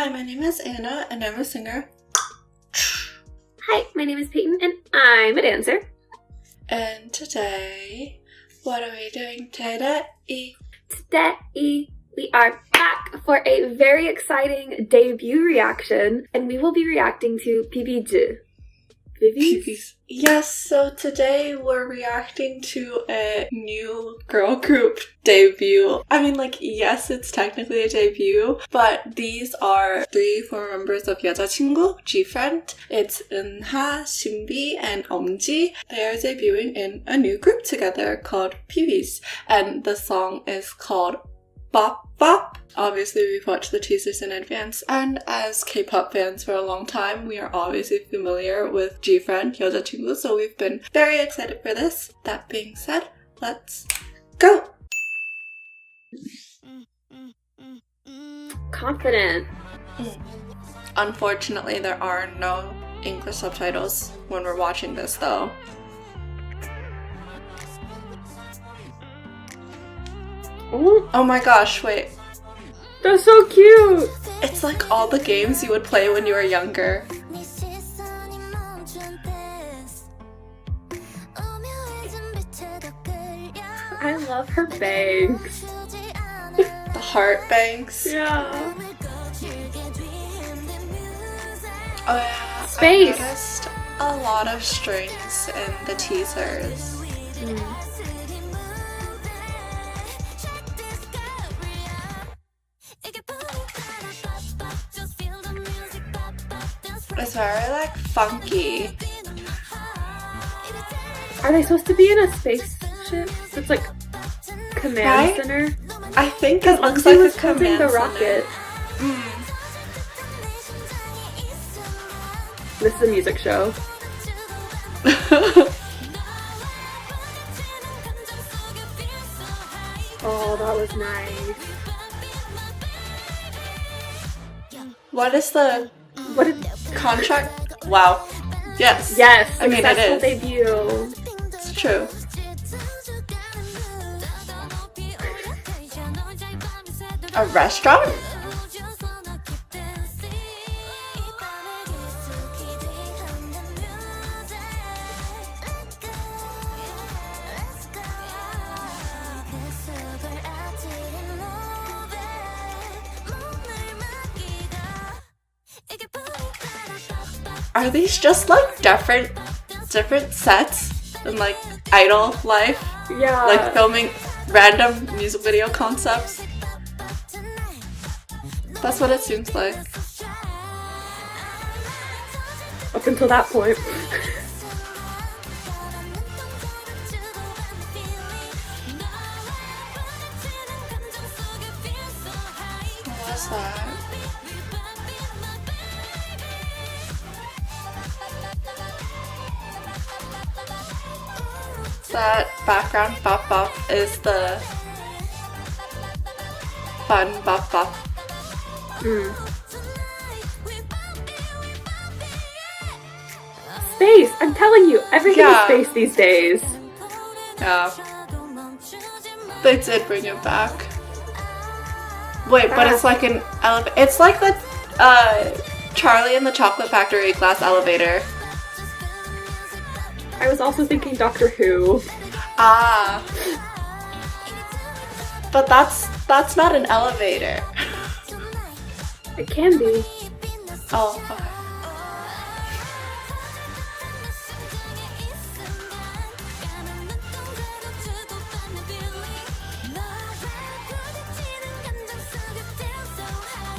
Hi, my name is Anna, and I'm a singer. Hi, my name is Peyton, and I'm a dancer. And today, what are we doing today? Today, we are back for a very exciting debut reaction, and we will be reacting to PBG. PBs. Yes, so today we're reacting to a new girl group debut. I mean, yes, it's technically a debut, but these are 3 former members of 여자친구, G-Friend. It's Eunha, Shinbi, and Eomji. They are debuting in a new group together called PBs, and the song is called Bop Bop. Obviously, we've watched the teasers in advance, and as K-pop fans for a long time, we are obviously familiar with G-Friend, 여자친구, so we've been very excited for this. That being said, let's go! Confident. Unfortunately, there are no English subtitles when we're watching this, though. Ooh, Oh my gosh, wait. they're so cute! It's like all the games you would play when you were younger. I love her bangs. The heart bangs. Yeah. Oh yeah, Space. I noticed a lot of strings in the teasers. It's very funky. Are they supposed to be in a spaceship? It's like command Right? center. I think it looks He like was a holding command the center. rocket. This is a music show. Oh, that was nice. What is the What did? contract? Wow. Yes. Yes, I mean, it successful is. debut. It's true. A restaurant? Are these just different sets in idol life? Yeah. Filming random music video concepts? That's what it seems like. Up until that point. What was that? That background bop bop is the fun bop bop. Space! I'm telling you, everything Yeah. is space these days. Yeah. They did bring it back. Wait, but it's like an elevator. It's like the Charlie and the Chocolate Factory glass elevator. I was also thinking Doctor Who. Ah. But that's not an elevator. It can be. Oh, okay.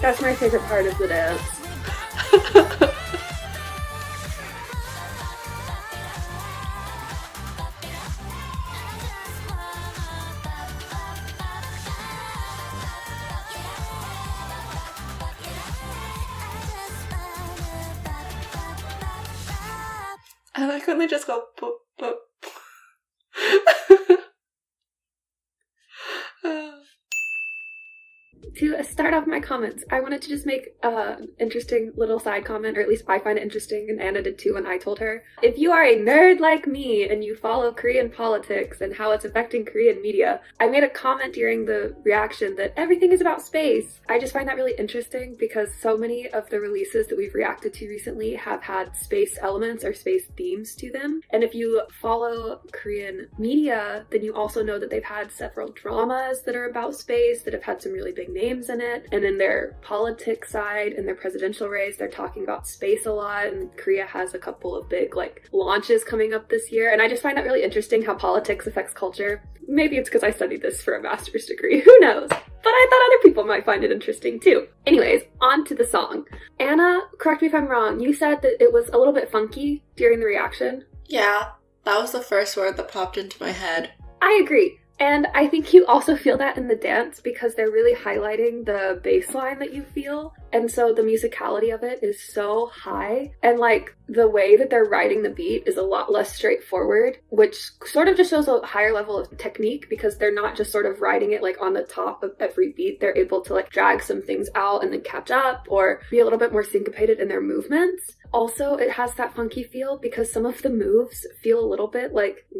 That's my favorite part of the dance. I like when they just go boop boop. To start off my comments, I wanted to just make an interesting little side comment, or at least I find it interesting, and Anna did too when I told her. If you are a nerd like me and you follow Korean politics and how it's affecting Korean media, I made a comment during the reaction that everything is about space. I just find that really interesting because so many of the releases that we've reacted to recently have had space elements or space themes to them. And if you follow Korean media, then you also know that they've had several dramas that are about space that have had some really big names in it. And in their politics side, in their presidential race, they're talking about space a lot, and Korea has a couple of big launches coming up this year. And I just find that really interesting how politics affects culture. Maybe it's because I studied this for a master's degree, who knows? But I thought other people might find it interesting too. Anyways, on to the song. Anna, correct me if I'm wrong, you said that it was a little bit funky during the reaction. Yeah, that was the first word that popped into my head. I agree. And I think you also feel that in the dance because they're really highlighting the bass line that you feel. And so the musicality of it is so high. And the way that they're riding the beat is a lot less straightforward, which sort of just shows a higher level of technique because they're not just sort of riding it on the top of every beat. They're able to drag some things out and then catch up or be a little bit more syncopated in their movements. Also, it has that funky feel because some of the moves feel a little bit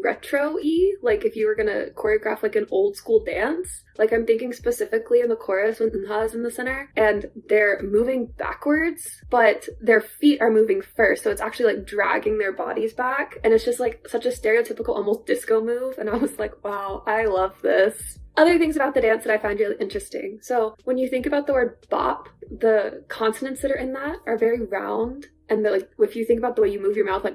retro-y, if you were gonna choreograph an old school dance. I'm thinking specifically in the chorus when Eunha is in the center and they're moving backwards, but their feet are moving first. So it's actually dragging their bodies back. And it's just such a stereotypical, almost disco move. And I was like, wow, I love this. Other things about the dance that I find really interesting. So when you think about the word bop, the consonants that are in that are very round. And if you think about the way you move your mouth,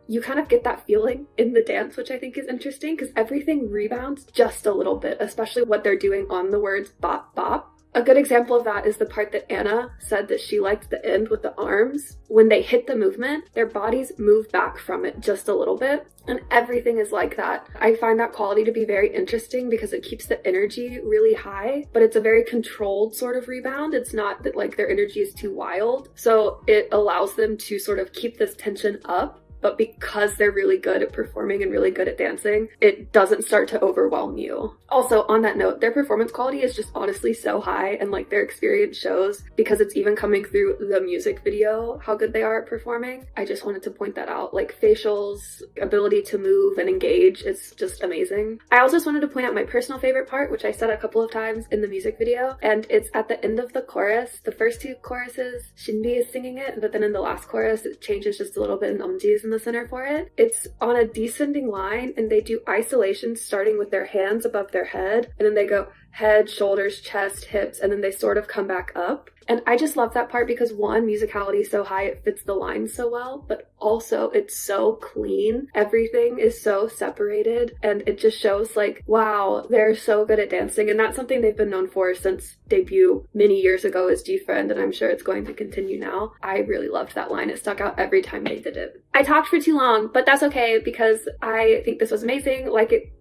you kind of get that feeling in the dance, which I think is interesting because everything rebounds just a little bit, especially what they're doing on the words bop, bop. A good example of that is the part that Anna said that she liked the end with the arms. When they hit the movement, their bodies move back from it just a little bit. And everything is like that. I find that quality to be very interesting because it keeps the energy really high, but it's a very controlled sort of rebound. It's not that their energy is too wild. So it allows them to sort of keep this tension up. But because they're really good at performing and really good at dancing, it doesn't start to overwhelm you. Also, on that note, their performance quality is just honestly so high, and their experience shows because it's even coming through the music video how good they are at performing. I just wanted to point that out. Facials, ability to move and engage, it's just amazing. I also just wanted to point out my personal favorite part, which I said a couple of times in the music video, and it's at the end of the chorus. The first two choruses, Shinbi is singing it, but then in the last chorus, it changes just a little bit and Eumji is in the center for it. It's on a descending line and they do isolations starting with their hands above their head and then they go head, shoulders, chest, hips, and then they sort of come back up. And I just love that part because one, musicality is so high, it fits the line so well, but also it's so clean. Everything is so separated and it just shows wow, they're so good at dancing. And that's something they've been known for since debut many years ago as G-Friend, and I'm sure it's going to continue now. I really loved that line. It stuck out every time they did it. I talked for too long, but that's okay because I think this was amazing.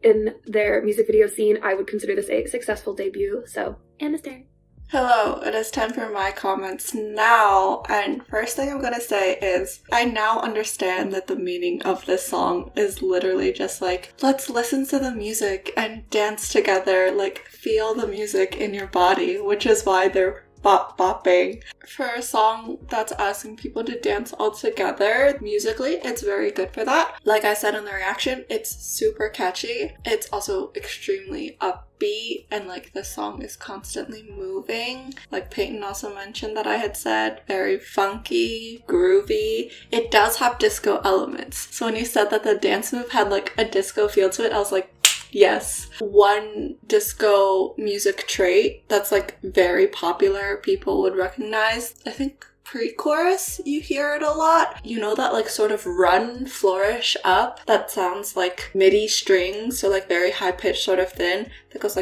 In their music video scene, I would consider this a successful debut. So, Anna's turn. Hello, it is time for my comments now, and first thing I'm gonna say is I now understand that the meaning of this song is literally just let's listen to the music and dance together, feel the music in your body, which is why they're bopping. For a song that's asking people to dance all together, musically, it's very good for that. Like I said in the reaction, it's super catchy. It's also extremely upbeat and the song is constantly moving. Peyton also mentioned that I had said, very funky, groovy. It does have disco elements. So when you said that the dance move had a disco feel to it, I was like, yes. One disco music trait that's very popular, people would recognize, I think pre-chorus, you hear it a lot. You know that sort of run flourish up that sounds like MIDI strings, so very high-pitched, sort of thin, that goes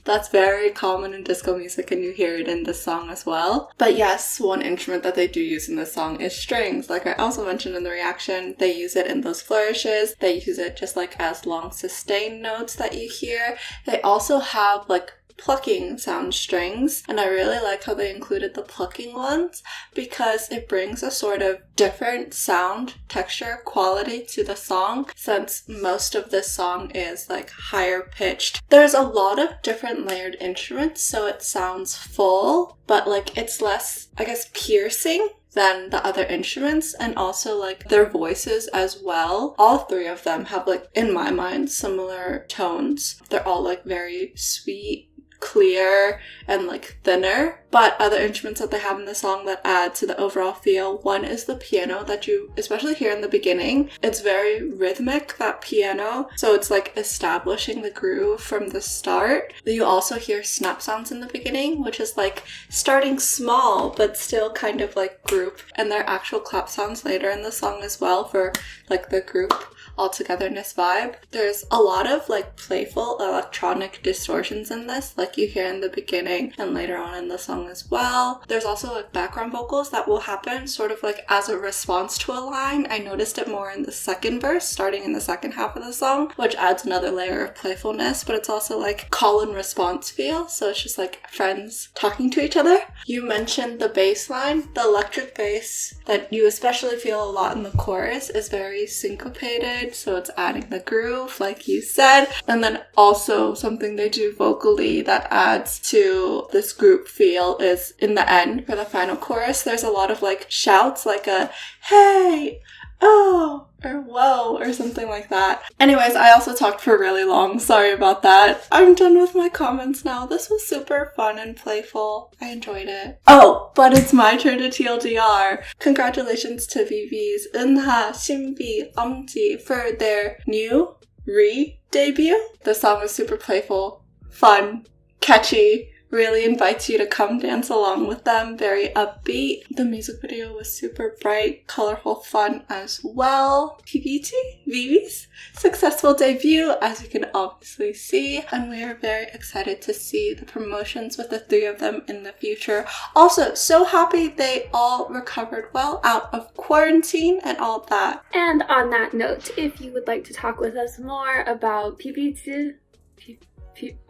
That's very common in disco music and you hear it in this song as well. But yes, one instrument that they do use in this song is strings. Like I also mentioned in the reaction, they use it in those flourishes. They use it just as long sustained notes that you hear. They also have plucking sound strings, and I really like how they included the plucking ones because it brings a sort of different sound, texture, quality to the song, since most of this song is like higher pitched. There's a lot of different layered instruments, so it sounds full, but like it's less, I guess, piercing than the other instruments, and also like their voices as well. All three of them have, like, in my mind, similar tones. They're all like very sweet, clear, and like thinner, but other instruments that they have in the song that add to the overall feel. One is the piano that you especially hear in the beginning. It's very rhythmic, that piano, so it's like establishing the groove from the start. You also hear snap sounds in the beginning, which is like starting small but still kind of like group, and there are actual clap sounds later in the song as well for like the group all-togetherness vibe. There's a lot of like playful electronic distortions in this, like you hear in the beginning and later on in the song as well. There's also like background vocals that will happen sort of like as a response to a line. I noticed it more in the second verse, starting in the second half of the song, which adds another layer of playfulness, but it's also like call and response feel, so it's just like friends talking to each other. You mentioned the bass line. The electric bass that you especially feel a lot in the chorus is very syncopated, so it's adding the groove, like you said. And then also something they do vocally that adds to this group feel is in the end, for the final chorus, there's a lot of like shouts, like a hey, oh, or whoa, or something like that. Anyways, I also talked for really long. Sorry about that. I'm done with my comments now. This was super fun and playful. I enjoyed it. Oh, but it's my turn to TLDR. Congratulations to VV's Eunha, Shinbi, Omji for their new re-debut. The song is super playful, fun, catchy, really invites you to come dance along with them, very upbeat. The music video was super bright, colorful, fun as well. TBT, VV's successful debut, as you can obviously see, and we are very excited to see the promotions with the three of them in the future. Also, so happy they all recovered well out of quarantine and all that. And on that note, if you would like to talk with us more about PBT,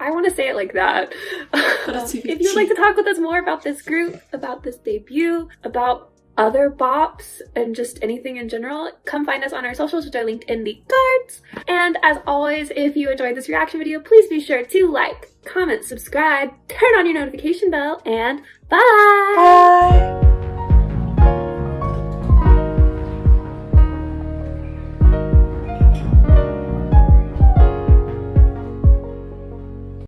I want to say it like that. If you would like to talk with us more about this group, about this debut, about other bops, and just anything in general, come find us on our socials, which are linked in the cards. And as always, if you enjoyed this reaction video, please be sure to like, comment, subscribe, turn on your notification bell, and bye! Bye!